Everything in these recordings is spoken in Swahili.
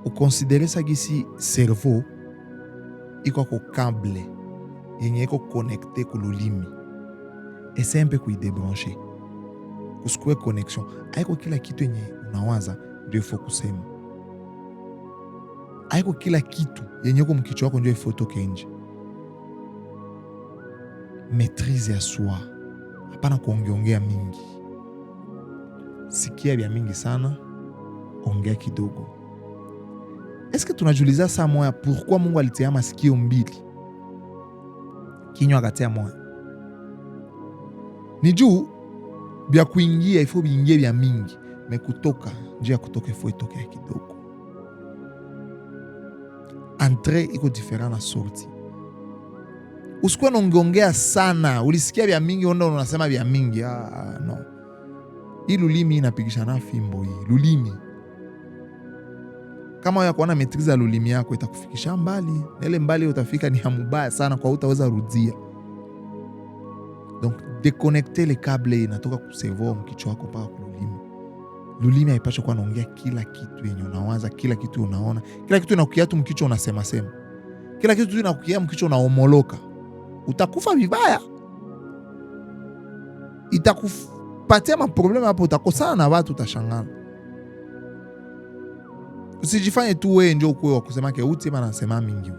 ukonsidere sa gisi cerveau iko ko câble yenye iko connecté ku lulimi. Essaye mpe kuidebrancher. Kusikue connection. Haiko kila kitu yenye unawaza ndio ifo kusema. Haiko kila kitu yenye uko mkichwa wako ndio ifo toke nje. Maîtrise ya soi. Hapana kuongeongea mingi. Sikia vya mingi sana, ongea kidogo. Est-ce que tunajiuliza saa moya pourquoi Mungu alitia masikio mbili? Kinywa akatia moya. Ni juu bya kuingia ifo biingie bya mingi, me kutoka njia kutoka ifo itoke ya kidogo. Entrée iko different na sortie. Usikuwa unaongea sana, ulisikia vya mingi onda unasema vya mingi. No. Hii lulimi inapigisha na fimbo hii. Lulimi. Kama wewe kuona maîtrise ya lulimi yako itakufikisha mbali. Na ile mbali utafika ni hamubaya sana kwa utaweza rudia. Donc déconnecter les câbles inatoka ku cerveau mkichwa wako mpaka ku lulimi. Lulimi haipaswi kuwa naongea kila kitu yenye unawaza, kila kitu unaona, kila kitu inakukia tu mkichwa unasema sema. Kila kitu inakukia mkichwa unaomoloka. Utakufa vibaya. Itakupatia maproblema hapo, utakosana na watu, utashangana. Usijifanye tu wewe ndio uko wa kusema ke uti bana nasema mingi.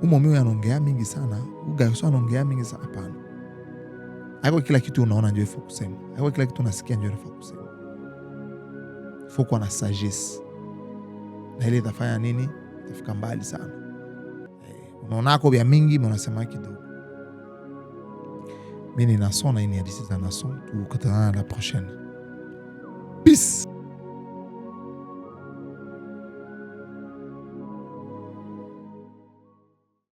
Mimi anaongea mingi sana, ugarso anaongea mingi sana. Hapana. Haiko kila kitu unaona ndio ifo kusema. Haiko kila kitu unasikia ndio ifo kusema. Faut kuwa na sagesse. Na ile itafanya nini? Itafika mbali sana. Unaona kwa vya mingi, unasema kidogo. Mimi ni Nason na hii ni hadithi za Nason. Tukutana la prochaine. Peace.